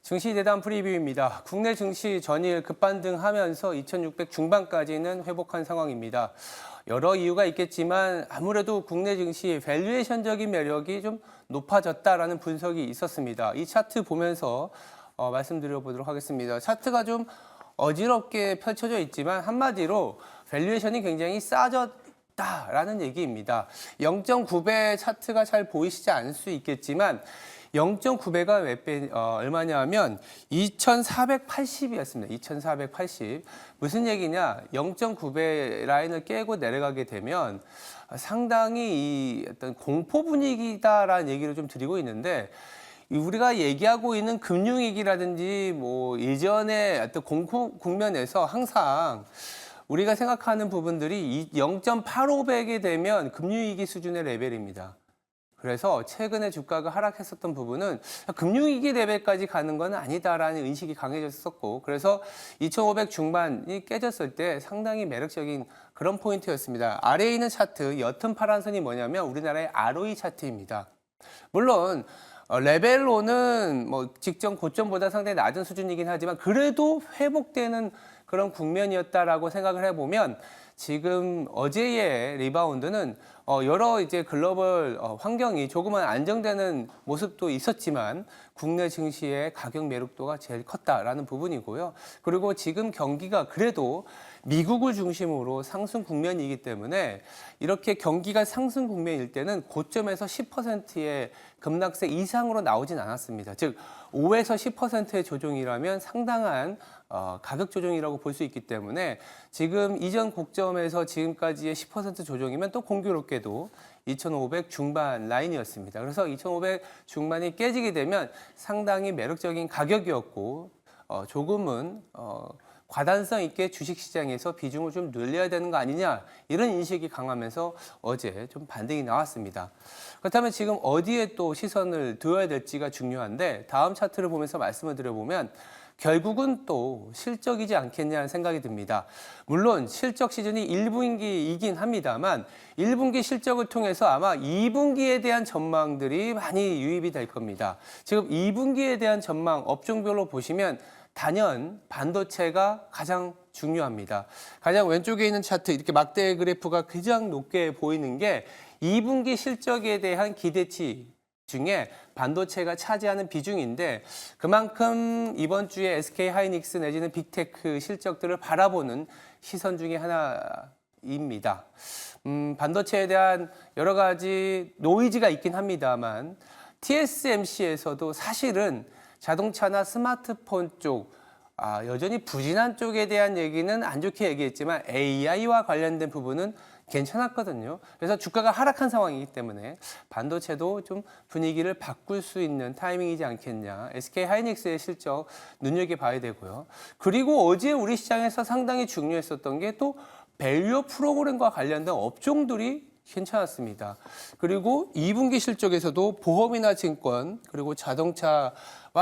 증시 대담 프리뷰입니다. 국내 증시 전일 급반등하면서 2600 중반까지는 회복한 상황입니다. 여러 이유가 있겠지만 아무래도 국내 증시 밸류에이션적인 매력이 좀 높아졌다라는 분석이 있었습니다. 이 차트 보면서 말씀드려보도록 하겠습니다. 차트가 좀 어지럽게 펼쳐져 있지만 한마디로 밸류에이션이 굉장히 싸졌다라는 얘기입니다. 0.9배 차트가 잘 보이시지 않을 수 있겠지만 0.9배가 몇 배, 얼마냐면 2,480이었습니다. 2,480. 무슨 얘기냐? 0.9배 라인을 깨고 내려가게 되면 상당히 이 어떤 공포 분위기다라는 얘기를 좀 드리고 있는데 우리가 얘기하고 있는 금융위기라든지 뭐 예전의 어떤 공포 국면에서 항상 우리가 생각하는 부분들이 0.85배게 되면 금융위기 수준의 레벨입니다. 그래서 최근에 주가가 하락했었던 부분은 금융위기 레벨까지 가는 건 아니다라는 인식이 강해졌었고 그래서 2,500 중반이 깨졌을 때 상당히 매력적인 그런 포인트였습니다. 아래에 있는 차트 옅은 파란 선이 뭐냐면 우리나라의 ROE 차트입니다. 물론 레벨로는 뭐 직전 고점보다 상당히 낮은 수준이긴 하지만 그래도 회복되는 그런 국면이었다라고 생각을 해보면 지금 어제의 리바운드는 여러 이제 글로벌 환경이 조금은 안정되는 모습도 있었지만 국내 증시의 가격 매력도가 제일 컸다라는 부분이고요. 그리고 지금 경기가 그래도 미국을 중심으로 상승 국면이기 때문에 이렇게 경기가 상승 국면일 때는 고점에서 10%의 급락세 이상으로 나오진 않았습니다. 즉 5에서 10%의 조정이라면 상당한 가격 조정이라고 볼 수 있기 때문에 지금 이전 고점에서 지금까지의 10% 조정이면 또 공교롭게도 2,500 중반 라인이었습니다. 그래서 2,500 중반이 깨지게 되면 상당히 매력적인 가격이었고 조금은 과단성 있게 주식시장에서 비중을 좀 늘려야 되는 거 아니냐 이런 인식이 강하면서 어제 좀 반등이 나왔습니다. 그렇다면 지금 어디에 또 시선을 두어야 될지가 중요한데 다음 차트를 보면서 말씀을 드려보면 결국은 또 실적이지 않겠냐는 생각이 듭니다. 물론 실적 시즌이 1분기이긴 합니다만 1분기 실적을 통해서 아마 2분기에 대한 전망들이 많이 유입이 될 겁니다. 지금 2분기에 대한 전망 업종별로 보시면 단연 반도체가 가장 중요합니다. 가장 왼쪽에 있는 차트 이렇게 막대 그래프가 가장 높게 보이는 게 2분기 실적에 대한 기대치 중에 반도체가 차지하는 비중인데 그만큼 이번 주에 SK하이닉스 내지는 빅테크 실적들을 바라보는 시선 중에 하나입니다. 반도체에 대한 여러 가지 노이즈가 있긴 합니다만 TSMC에서도 사실은 자동차나 스마트폰 쪽 여전히 부진한 쪽에 대한 얘기는 안 좋게 얘기했지만 AI와 관련된 부분은 괜찮았거든요. 그래서 주가가 하락한 상황이기 때문에 반도체도 좀 분위기를 바꿀 수 있는 타이밍이지 않겠냐. SK하이닉스의 실적 눈여겨봐야 되고요. 그리고 어제 우리 시장에서 상당히 중요했었던 게 또 밸류 프로그램과 관련된 업종들이 괜찮았습니다. 그리고 2분기 실적에서도 보험이나 증권 그리고 자동차와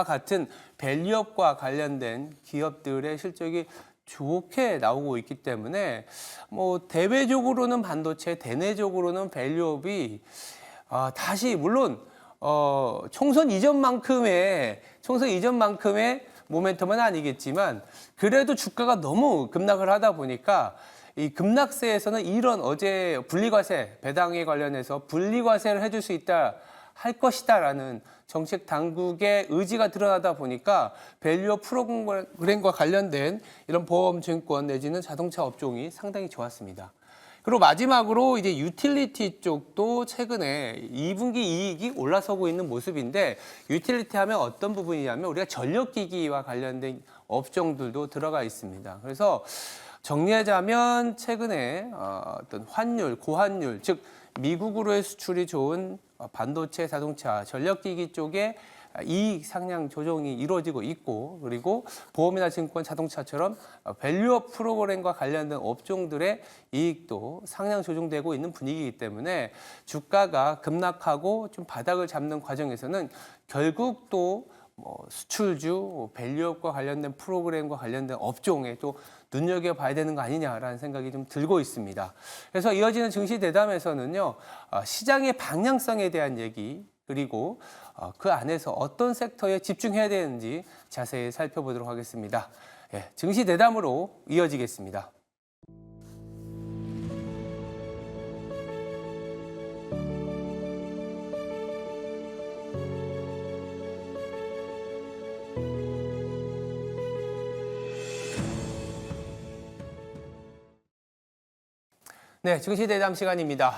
같은 밸류업과 관련된 기업들의 실적이 좋게 나오고 있기 때문에 뭐 대외적으로는 반도체, 대내적으로는 밸류업이 다시 물론 총선 이전만큼의 모멘텀은 아니겠지만 그래도 주가가 너무 급락을 하다 보니까 이 급락세에서는 이런 어제 분리과세 배당에 관련해서 분리과세를 해줄 수 있다 할 것이다라는 정책 당국의 의지가 드러나다 보니까 밸류업 프로그램과 관련된 이런 보험, 증권 내지는 자동차 업종이 상당히 좋았습니다. 그리고 마지막으로 이제 유틸리티 쪽도 최근에 2분기 이익이 올라서고 있는 모습인데 유틸리티 하면 어떤 부분이냐면 우리가 전력기기와 관련된 업종들도 들어가 있습니다. 그래서 정리하자면 최근에 어떤 환율, 고환율, 즉 미국으로의 수출이 좋은 반도체, 자동차, 전력기기 쪽에 이익 상향 조정이 이루어지고 있고 그리고 보험이나 증권, 자동차처럼 밸류업 프로그램과 관련된 업종들의 이익도 상향 조정되고 있는 분위기이기 때문에 주가가 급락하고 좀 바닥을 잡는 과정에서는 결국 또 수출주, 밸류업과 관련된 프로그램과 관련된 업종에 또 눈여겨봐야 되는 거 아니냐라는 생각이 좀 들고 있습니다. 그래서 이어지는 증시 대담에서는요, 시장의 방향성에 대한 얘기 그리고 그 안에서 어떤 섹터에 집중해야 되는지 자세히 살펴보도록 하겠습니다. 예, 증시 대담으로 이어지겠습니다. 네, 증시 대담 시간입니다.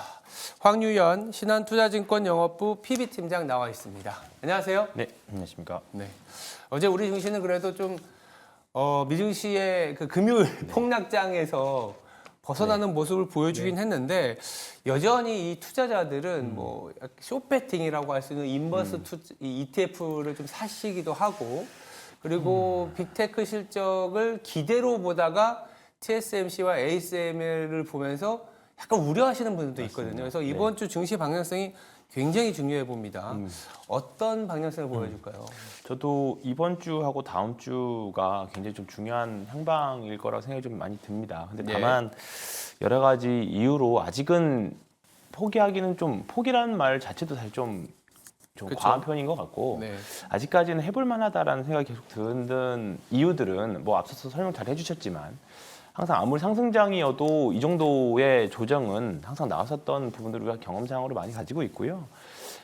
황유연 신한투자증권 영업부 PB팀장 나와 있습니다. 안녕하세요. 네, 안녕하십니까. 네. 어제 우리 증시는 그래도 좀 미증시의 그 금요일 폭락장에서 벗어나는 모습을 보여주긴 했는데 여전히 이 투자자들은 뭐 숏배팅이라고 할 수 있는 인버스 이 ETF를 좀 사시기도 하고 그리고 빅테크 실적을 기대로 보다가 TSMC와 ASML을 보면서 약간 우려하시는 분들도 있거든요. 그래서 이번 주 증시 방향성이 굉장히 중요해 봅니다. 어떤 방향성을 보여줄까요? 저도 이번 주하고 다음 주가 굉장히 좀 중요한 향방일 거라고 생각이 좀 많이 듭니다. 근데 다만 여러 가지 이유로 아직은 포기하기는 좀 포기라는 말 자체도 사실 좀 그쵸? 과한 편인 것 같고 아직까지는 해볼 만하다라는 생각이 계속 드는 이유들은 뭐 앞서서 설명 잘 해주셨지만 항상 아무리 상승장이어도 이 정도의 조정은 항상 나왔었던 부분들을 우리가 경험상으로 많이 가지고 있고요.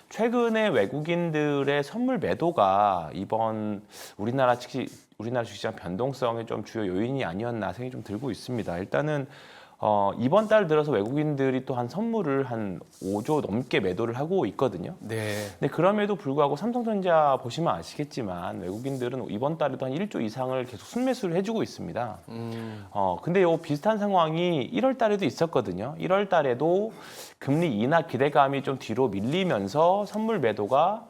최근에 외국인들의 선물 매도가 이번 우리나라 주식시장 변동성의 좀 주요 요인이 아니었나 생각이 좀 들고 있습니다. 일단은 이번 달 들어서 외국인들이 또 한 선물을 한 5조 넘게 매도를 하고 있거든요. 네. 근데 그럼에도 불구하고 삼성전자 보시면 아시겠지만 외국인들은 이번 달에도 한 1조 이상을 계속 순매수를 해주고 있습니다. 근데 요 비슷한 상황이 1월 달에도 있었거든요. 1월 달에도 금리 인하 기대감이 좀 뒤로 밀리면서 선물 매도가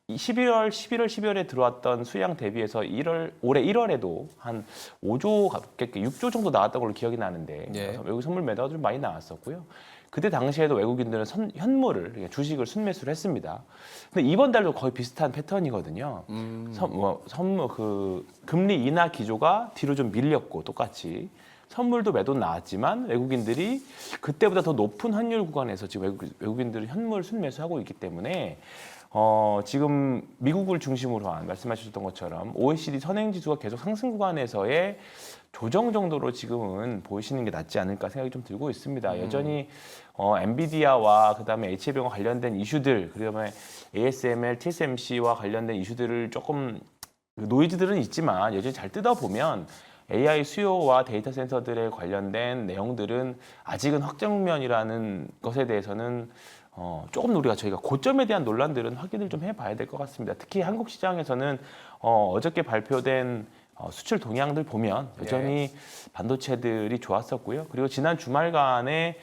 11월, 12월에 들어왔던 수량 대비해서 올해 1월에도 한 5조 가깝게 6조 정도 나왔던 걸로 기억이 나는데 외국 선물 매도가 좀 많이 나왔었고요. 그때 당시에도 외국인들은 현물을 주식을 순매수를 했습니다. 근데 이번 달도 거의 비슷한 패턴이거든요. 금리 인하 기조가 뒤로 좀 밀렸고 똑같이 선물도 매도 나왔지만 외국인들이 그때보다 더 높은 환율 구간에서 지금 외국인들이 현물 순매수하고 있기 때문에 지금 미국을 중심으로 한 말씀하셨던 것처럼 OECD 선행지수가 계속 상승 구간에서의 조정 정도로 지금은 보이시는 게 낫지 않을까 생각이 좀 들고 있습니다. 여전히 엔비디아와 그다음에 HB와 관련된 이슈들, 그다음에 ASML, TSMC와 관련된 이슈들을 조금 노이즈들은 있지만 여전히 잘 뜯어보면 AI 수요와 데이터 센터들에 관련된 내용들은 아직은 확정 국면이라는 것에 대해서는 조금 저희가 고점에 대한 논란들은 확인을 좀 해봐야 될 것 같습니다. 특히 한국 시장에서는 어저께 발표된 수출 동향들 보면 여전히 반도체들이 좋았었고요. 그리고 지난 주말간에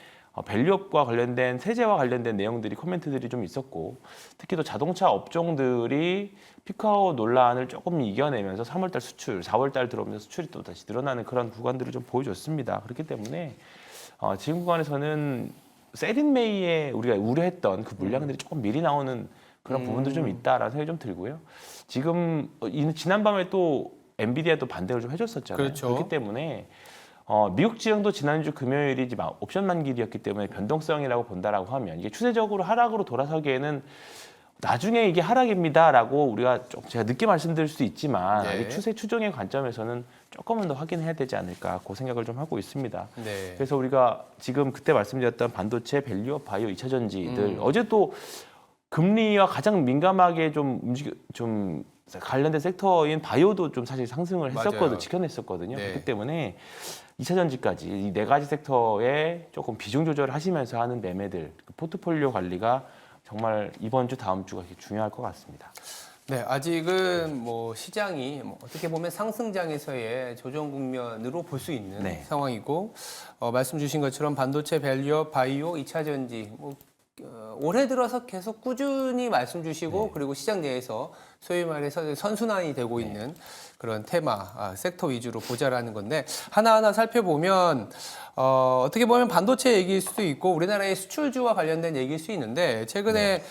밸류업과 관련된 세제와 관련된 내용들이 코멘트들이 좀 있었고 특히 또 자동차 업종들이 피크아웃 논란을 조금 이겨내면서 3월달 수출, 4월달 들어오면서 수출이 또 다시 늘어나는 그런 구간들을 좀 보여줬습니다. 그렇기 때문에 지금 구간에서는 세린메이에 우리가 우려했던 그 물량들이 조금 미리 나오는 그런 부분들이 좀 있다라는 생각이 좀 들고요. 지금 지난밤에 또 엔비디아도 반등을 좀 해줬었잖아요. 그렇죠. 그렇기 때문에 미국 지형도 지난주 금요일이 옵션 만기일이었기 때문에 변동성이라고 본다라고 하면 이게 추세적으로 하락으로 돌아서기에는 나중에 이게 하락입니다라고 우리가 제가 늦게 말씀드릴 수도 있지만 이 추세 추종의 관점에서는 조금은 더 확인해야 되지 않을까 그 생각을 좀 하고 있습니다. 그래서 우리가 지금 그때 말씀드렸던 반도체, 밸류업, 바이오, 2차 전지들 어제 또 금리와 가장 민감하게 좀 관련된 섹터인 바이오도 좀 사실 상승을 했었거든요. 지켜냈었거든요. 그렇기 때문에 2차 전지까지 이 네 가지 섹터에 조금 비중 조절을 하시면서 하는 매매들, 포트폴리오 관리가 정말 이번 주, 다음 주가 중요할 것 같습니다. 네, 아직은 뭐 시장이 어떻게 보면 상승장에서의 조정 국면으로 볼 수 있는 상황이고 말씀 주신 것처럼 반도체, 밸류업, 바이오, 2차 전지 올해 들어서 계속 꾸준히 말씀 주시고 그리고 시장 내에서 소위 말해서 선순환이 되고 있는 그런 테마, 섹터 위주로 보자라는 건데 하나하나 살펴보면 어떻게 보면 반도체 얘기일 수도 있고 우리나라의 수출주와 관련된 얘기일 수 있는데 최근에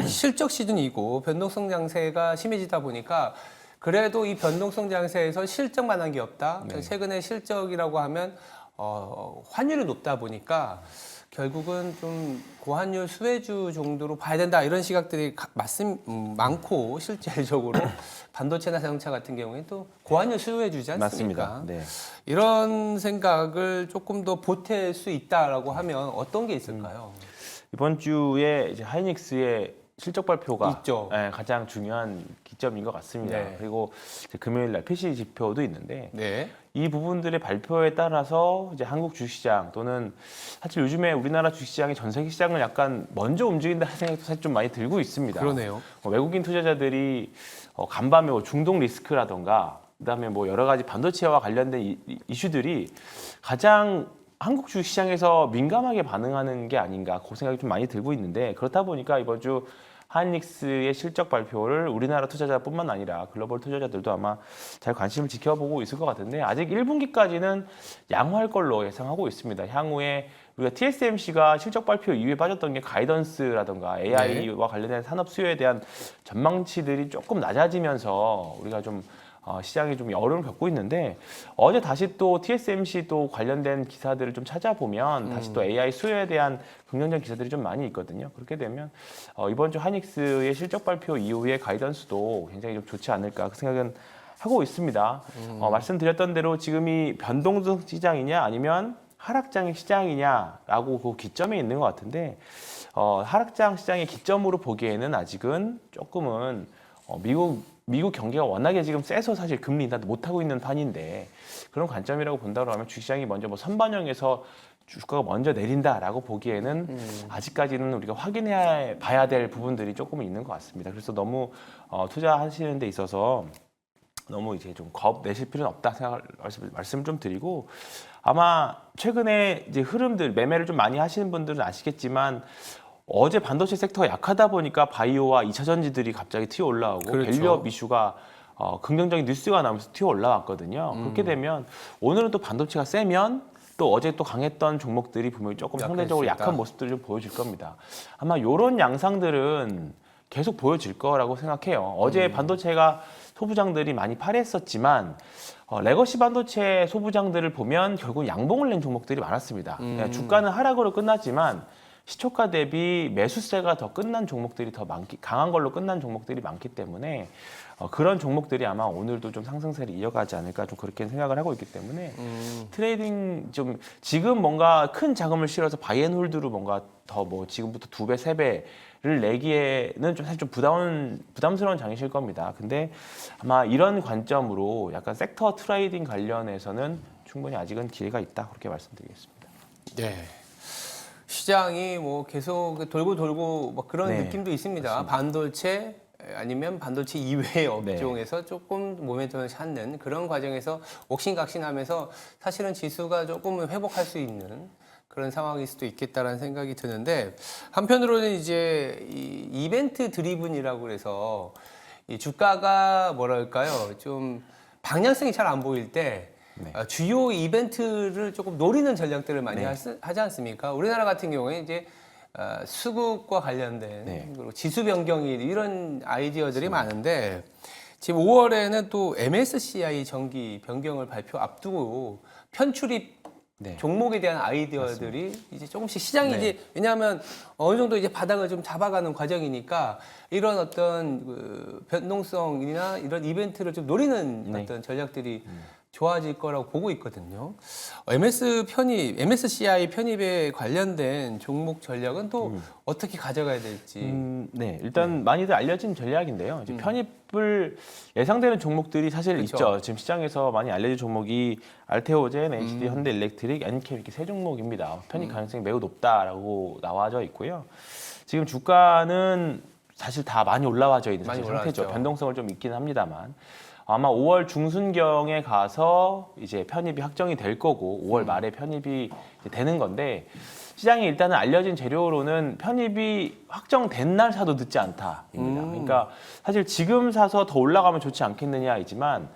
실적 시즌이고 변동성 장세가 심해지다 보니까 그래도 이 변동성 장세에서 실적만 한 게 없다. 최근에 실적이라고 하면 환율이 높다 보니까 결국은 좀 고환율 수혜주 정도로 봐야 된다 이런 시각들이 많고 실질적으로 반도체나 자동차 같은 경우에 또 고환율 수혜주지 않습니까? 맞습니다. 네. 이런 생각을 조금 더 보탤 수 있다라고 하면 어떤 게 있을까요? 이번 주에 이제 하이닉스의 실적 발표가 있죠. 가장 중요한 기점인 것 같습니다. 네. 그리고 이제 금요일 날 PC 지표도 있는데 네. 이 부분들의 발표에 따라서 이제 한국 주식시장 또는 사실 요즘에 우리나라 주식시장이 전 세계 시장을 약간 먼저 움직인다는 생각도 사실 좀 많이 들고 있습니다. 그러네요. 외국인 투자자들이 간밤에 뭐 중동 리스크라던가 그다음에 뭐 여러 가지 반도체와 관련된 이슈들이 가장 한국 주식시장에서 민감하게 반응하는 게 아닌가 그 생각이 좀 많이 들고 있는데 그렇다 보니까 이번 주 하이닉스의 실적 발표를 우리나라 투자자뿐만 아니라 글로벌 투자자들도 아마 잘 관심을 지켜보고 있을 것 같은데 아직 1분기까지는 양호할 걸로 예상하고 있습니다. 향후에 우리가 TSMC가 실적 발표 이후에 빠졌던 게 가이던스라든가 AI와 관련된 산업 수요에 대한 전망치들이 조금 낮아지면서 우리가 좀 시장이 좀 어려움을 겪고 있는데 어제 다시 또 TSMC 또 관련된 기사들을 좀 찾아보면 다시 또 AI 수요에 대한 긍정적인 기사들이 좀 많이 있거든요. 그렇게 되면 이번 주 하이닉스의 실적 발표 이후에 가이던스도 굉장히 좀 좋지 않을까 그 생각은 하고 있습니다. 말씀드렸던 대로 지금이 변동성 시장이냐 아니면 하락장의 시장이냐라고 그 기점에 있는 것 같은데 하락장 시장의 기점으로 보기에는 아직은 조금은 미국 경기가 워낙에 지금 세서 사실 금리 인하도 못하고 있는 판인데 그런 관점이라고 본다고 하면 주식시장이 먼저 뭐 선반영해서 주가가 먼저 내린다라고 보기에는 아직까지는 우리가 확인해 봐야 될 부분들이 조금 있는 것 같습니다. 그래서 너무 투자하시는 데 있어서 너무 이제 좀 겁 내실 필요는 없다 생각을 말씀을 좀 드리고 아마 최근에 이제 흐름들 매매를 좀 많이 하시는 분들은 아시겠지만 어제 반도체 섹터가 약하다 보니까 바이오와 2차 전지들이 갑자기 튀어 올라오고 그렇죠. 밸류업 이슈가 긍정적인 뉴스가 나오면서 튀어 올라왔거든요. 그렇게 되면 오늘은 또 반도체가 세면 또 어제 또 강했던 종목들이 분명히 조금 상대적으로 약한 모습들을 좀 보여줄 겁니다. 아마 이런 양상들은 계속 보여질 거라고 생각해요. 어제 반도체가 소부장들이 많이 팔했었지만 레거시 반도체 소부장들을 보면 결국 양봉을 낸 종목들이 많았습니다. 주가는 하락으로 끝났지만 시초가 대비 매수세가 더 끝난 종목들이 강한 걸로 끝난 종목들이 많기 때문에 그런 종목들이 아마 오늘도 좀 상승세를 이어가지 않을까 좀 그렇게 생각을 하고 있기 때문에 트레이딩 좀 지금 뭔가 큰 자금을 실어서 바이앤홀드로 뭔가 더 뭐 지금부터 2배, 3배를 내기에는 좀 사실 좀 부담스러운 장이실 겁니다. 근데 아마 이런 관점으로 약간 섹터 트레이딩 관련해서는 충분히 아직은 기회가 있다 그렇게 말씀드리겠습니다. 네. 시장이 뭐 계속 돌고 뭐 그런 네, 느낌도 있습니다. 맞습니다. 반도체 아니면 반도체 이외의 업종에서 조금 모멘텀을 찾는 그런 과정에서 옥신각신하면서 사실은 지수가 조금은 회복할 수 있는 그런 상황일 수도 있겠다라는 생각이 드는데 한편으로는 이제 이 이벤트 드리븐이라고 그래서 이 주가가 뭐랄까요 좀 방향성이 잘 안 보일 때 주요 이벤트를 조금 노리는 전략들을 많이 하지 않습니까? 우리나라 같은 경우에 이제 수급과 관련된 그리고 지수 변경이 이런 아이디어들이 많은데 지금 5월에는 또 MSCI 정기 변경을 발표 앞두고 편출입 종목에 대한 아이디어들이 이제 조금씩 시장이 이제 왜냐하면 어느 정도 이제 바닥을 좀 잡아가는 과정이니까 이런 어떤 그 변동성이나 이런 이벤트를 좀 노리는 어떤 전략들이 좋아질 거라고 보고 있거든요. MSCI 편입에 관련된 종목 전략은 또 어떻게 가져가야 될지. 일단 많이들 알려진 전략인데요. 이제 편입을 예상되는 종목들이 사실 그렇죠. 있죠. 지금 시장에서 많이 알려진 종목이 알테오젠, HD, 현대일렉트릭, 엔캠 이렇게 세 종목입니다. 편입 가능성이 매우 높다라고 나와져 있고요. 지금 주가는 사실 다 많이 올라와져 있는 많이 상태죠. 올라왔죠. 변동성을 좀 있긴 합니다만. 아마 5월 중순경에 가서 이제 편입이 확정이 될 거고 5월 말에 편입이 되는 건데 시장에 일단은 알려진 재료로는 편입이 확정된 날 사도 늦지 않다입니다. 그러니까 사실 지금 사서 더 올라가면 좋지 않겠느냐이지만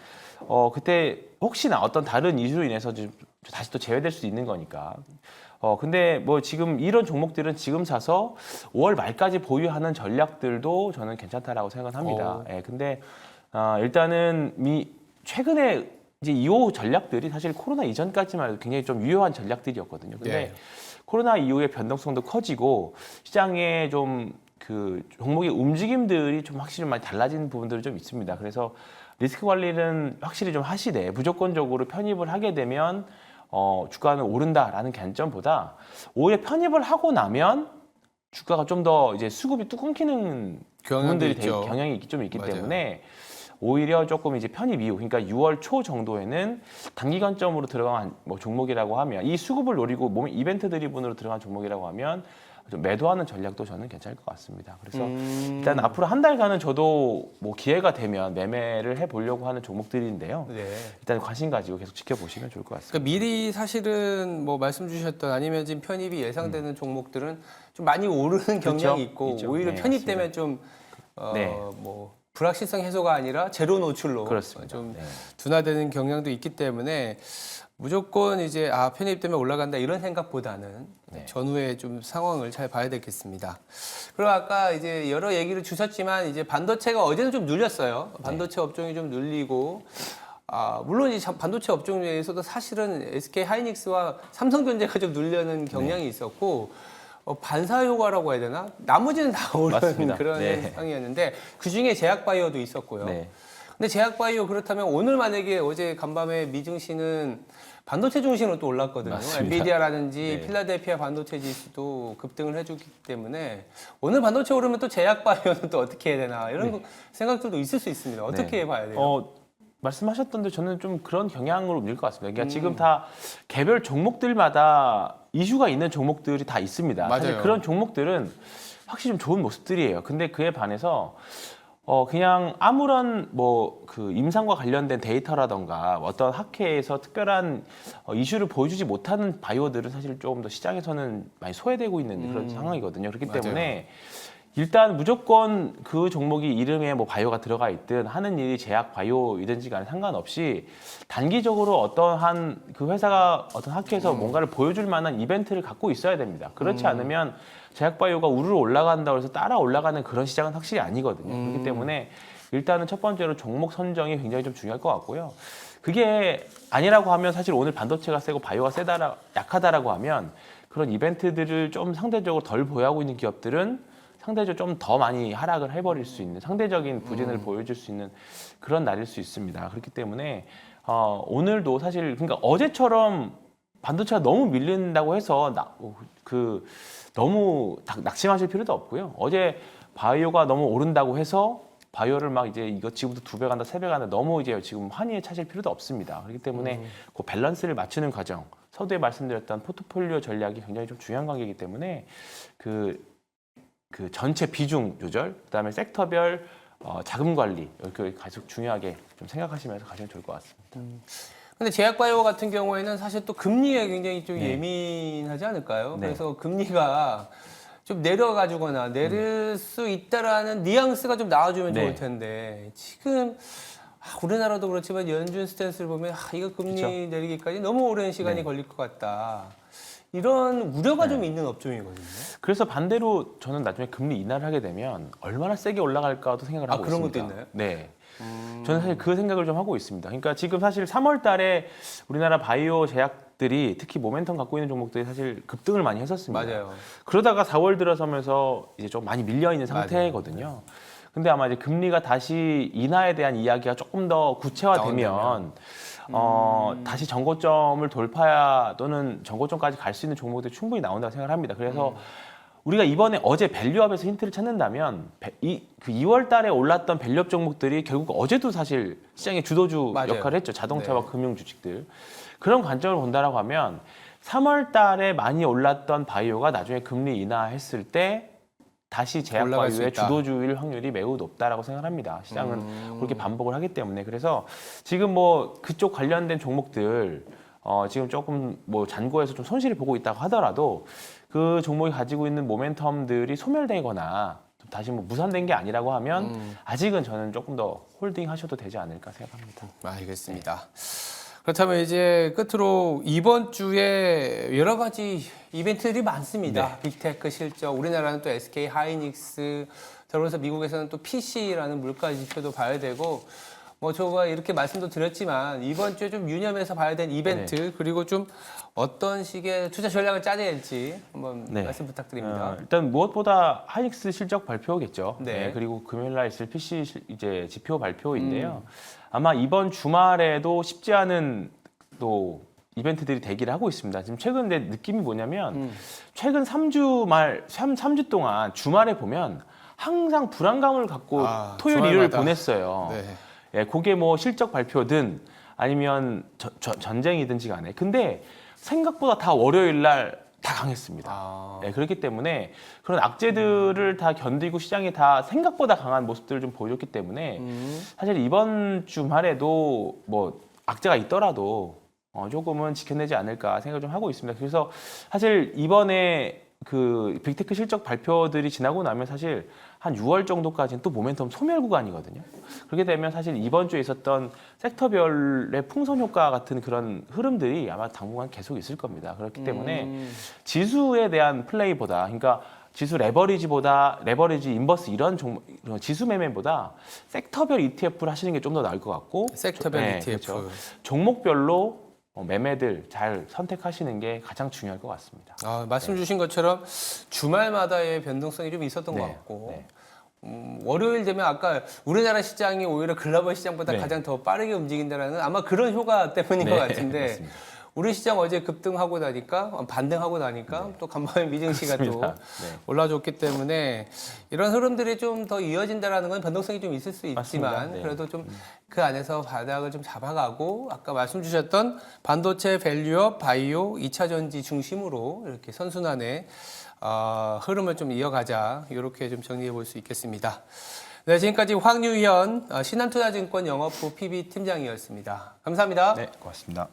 그때 혹시나 어떤 다른 이슈로 인해서 좀 다시 또 제외될 수도 있는 거니까. 근데 뭐 지금 이런 종목들은 지금 사서 5월 말까지 보유하는 전략들도 저는 괜찮다라고 생각을 합니다. 근데 일단은 최근에 이제 2호 전략들이 사실 코로나 이전까지만 해도 굉장히 좀 유효한 전략들이었거든요. 근데 코로나 이후에 변동성도 커지고 시장에 좀 그 종목의 움직임들이 좀 확실히 많이 달라진 부분들이 좀 있습니다. 그래서 리스크 관리는 확실히 좀 하시되 무조건적으로 편입을 하게 되면 주가는 오른다라는 관점보다 오히려 편입을 하고 나면 주가가 좀 더 이제 수급이 뚝 끊기는 부분들이 경향이 좀 있기 맞아요. 때문에 오히려 조금 이제 편입 이후, 그러니까 6월 초 정도에는 단기 관점으로 들어간 뭐 종목이라고 하면 이 수급을 노리고 몸 이벤트 드리븐으로 들어간 종목이라고 하면 좀 매도하는 전략도 저는 괜찮을 것 같습니다. 그래서 일단 앞으로 한 달간은 저도 뭐 기회가 되면 매매를 해보려고 하는 종목들인데요. 네. 일단 관심 가지고 계속 지켜보시면 좋을 것 같습니다. 그러니까 미리 사실은 뭐 말씀 주셨던 아니면 지금 편입이 예상되는 종목들은 좀 많이 오르는 경향이 있고 있죠. 오히려 네, 편입되면 좀 네. 뭐 불확실성 해소가 아니라 제로 노출로 그렇습니다. 좀 네. 둔화되는 경향도 있기 때문에 무조건 이제 편입되면 올라간다 이런 생각보다는 네. 전후에 좀 상황을 잘 봐야 되겠습니다. 그리고 아까 이제 여러 얘기를 주셨지만 이제 반도체가 어제는 좀 눌렸어요. 반도체 업종이 좀 눌리고 물론 이 반도체 업종 중에서도 사실은 SK 하이닉스와 삼성전자가 좀 눌려는 경향이 있었고 반사 효과라고 해야 되나? 나머지는 다 오르는 맞습니다. 그런 네. 상황이었는데 그 중에 제약바이오도 있었고요. 네. 근데 제약바이오 그렇다면 오늘 만약에 어제 간밤에 미증시는 반도체 중심으로 또 올랐거든요. 맞습니다. 엔비디아라든지 네. 필라델피아 반도체 지수도 급등을 해주기 때문에 오늘 반도체 오르면 또 제약바이오는 또 어떻게 해야 되나 이런 생각들도 있을 수 있습니다. 어떻게 봐야 돼요? 말씀하셨던데 저는 좀 그런 경향으로 밀 것 같습니다. 그러니까 지금 다 개별 종목들마다 이슈가 있는 종목들이 다 있습니다. 사실 맞아요. 그런 종목들은 확실히 좀 좋은 모습들이에요. 근데 그에 반해서 그냥 아무런 뭐 그 임상과 관련된 데이터라던가 어떤 학회에서 특별한 이슈를 보여주지 못하는 바이오들은 사실 조금 더 시장에서는 많이 소외되고 있는 그런 상황이거든요. 그렇기 맞아요. 때문에 일단 무조건 그 종목이 이름에 뭐 바이오가 들어가 있든 하는 일이 제약 바이오이든지 간에 상관없이 단기적으로 어떠한 그 회사가 어떤 학회에서 뭔가를 보여줄 만한 이벤트를 갖고 있어야 됩니다. 그렇지 않으면 제약 바이오가 우르르 올라간다고 해서 따라 올라가는 그런 시장은 확실히 아니거든요. 그렇기 때문에 일단은 첫 번째로 종목 선정이 굉장히 좀 중요할 것 같고요. 그게 아니라고 하면 사실 오늘 반도체가 세고 바이오가 약하다라고 하면 그런 이벤트들을 좀 상대적으로 덜 보유하고 있는 기업들은 상대적으로 좀 더 많이 하락을 해버릴 수 있는 상대적인 부진을 보여줄 수 있는 그런 날일 수 있습니다. 그렇기 때문에 오늘도 사실 그러니까 어제처럼 반도체가 너무 밀린다고 해서 너무 낙심하실 필요도 없고요. 어제 바이오가 너무 오른다고 해서 바이오를 막 이제 이거 지금부터 2배 간다, 3배 간다 너무 이제 지금 환희에 차실 필요도 없습니다. 그렇기 때문에 그 밸런스를 맞추는 과정, 서두에 말씀드렸던 포트폴리오 전략이 굉장히 좀 중요한 관계이기 때문에 그 전체 비중 조절, 그다음에 섹터별 자금 관리 이렇게 계속 중요하게 좀 생각하시면서 가시면 좋을 것 같습니다. 근데 제약바이오 같은 경우에는 사실 또 금리에 굉장히 좀 예민하지 않을까요? 네. 그래서 금리가 좀 내려가주거나 내릴 수 있다라는 뉘앙스가 좀 나와주면 네. 좋을 텐데 지금 우리나라도 그렇지만 연준 스탠스를 보면 이거 금리 그쵸. 내리기까지 너무 오랜 시간이 네. 걸릴 것 같다. 이런 우려가 좀 있는 업종이거든요. 그래서 반대로 저는 나중에 금리 인하를 하게 되면 얼마나 세게 올라갈까도 생각을 하고 그런 있습니다. 것도 있나요? 네. 저는 사실 그 생각을 좀 하고 있습니다. 그러니까 지금 사실 3월 달에 우리나라 바이오 제약들이 특히 모멘텀 갖고 있는 종목들이 사실 급등을 많이 했었습니다. 맞아요. 그러다가 4월 들어서면서 이제 좀 많이 밀려 있는 맞아요. 상태거든요. 근데 아마 이제 금리가 다시 인하에 대한 이야기가 조금 더 구체화되면 다시 정고점을 돌파 또는 정고점까지 갈 수 있는 종목들이 충분히 나온다고 생각을 합니다. 그래서 우리가 이번에 어제 밸류업에서 힌트를 찾는다면 그 2월 달에 올랐던 밸류업 종목들이 결국 어제도 사실 시장의 주도주 맞아요. 역할을 했죠. 자동차와 네. 금융 주식들. 그런 관점을 본다라고 하면 3월 달에 많이 올랐던 바이오가 나중에 금리 인하했을 때 다시 제약 올라갈 수 바이오의 있다. 주도주일 확률이 매우 높다라고 생각합니다. 시장은 그렇게 반복을 하기 때문에 그래서 지금 뭐 그쪽 관련된 종목들 지금 조금 뭐 잔고에서 좀 손실을 보고 있다고 하더라도 그 종목이 가지고 있는 모멘텀들이 소멸되거나 다시 뭐 무산된 게 아니라고 하면 아직은 저는 조금 더 홀딩 하셔도 되지 않을까 생각합니다. 알겠습니다. 그렇다면 이제 끝으로 이번 주에 여러 가지 이벤트들이 많습니다. 빅테크 실적, 우리나라는 또 SK 하이닉스, 더불어서 미국에서는 또 PC라는 물가 지표도 봐야 되고 뭐 제가 이렇게 말씀도 드렸지만 이번 주에 좀 유념해서 봐야 되는 이벤트 그리고 좀 어떤 식의 투자 전략을 짜야 될지 한번 네. 말씀 부탁드립니다. 일단 무엇보다 하이닉스 실적 발표겠죠. 네. 그리고 금요일 날 있을 PC 이제 지표 발표인데요. 아마 이번 주말에도 쉽지 않은 또 이벤트들이 대기를 하고 있습니다. 지금 최근 내 느낌이 뭐냐면 최근 3주 동안 주말에 보면 항상 불안감을 갖고 토요일, 일요일 주말마다. 보냈어요. 네. 예, 그게 뭐 실적 발표든 아니면 전쟁이든지 간에. 근데 생각보다 다 월요일 날 다 강했습니다. 예, 그렇기 때문에 그런 악재들을 다 견디고 시장이 다 생각보다 강한 모습들을 좀 보여줬기 때문에 사실 이번 주말에도 뭐 악재가 있더라도 조금은 지켜내지 않을까 생각을 좀 하고 있습니다. 그래서 사실 이번에 그 빅테크 실적 발표들이 지나고 나면 사실 한 6월 정도까지는 또 모멘텀 소멸 구간이거든요. 그렇게 되면 사실 이번 주에 있었던 섹터별의 풍선 효과 같은 그런 흐름들이 아마 당분간 계속 있을 겁니다. 그렇기 때문에 지수에 대한 플레이보다, 그러니까 지수 레버리지, 인버스 이런 지수 매매보다 섹터별 ETF를 하시는 게 좀 더 나을 것 같고, 섹터별 ETF. 그렇죠. 종목별로 매매들 잘 선택하시는 게 가장 중요할 것 같습니다. 말씀 주신 것처럼 주말마다의 변동성이 좀 있었던 것 네. 같고 네. 월요일 되면 아까 우리나라 시장이 오히려 글로벌 시장보다 네. 가장 더 빠르게 움직인다는 아마 그런 효과 때문인 것 같은데 맞습니다. 우리 시장 어제 급등하고 나니까 반등하고 나니까 또 간밤에 미증시가 또 맞습니다. 네. 올라줬기 때문에 이런 흐름들이 좀 더 이어진다라는 건 변동성이 좀 있을 수 있지만 맞습니다. 네. 그래도 좀 그 안에서 바닥을 좀 잡아가고 아까 말씀 주셨던 반도체, 밸류업, 바이오, 2차 전지 중심으로 이렇게 선순환의 흐름을 좀 이어가자 이렇게 좀 정리해 볼 수 있겠습니다. 네, 지금까지 황유현 신한투자증권 영업부 PB 팀장이었습니다. 감사합니다. 네, 고맙습니다.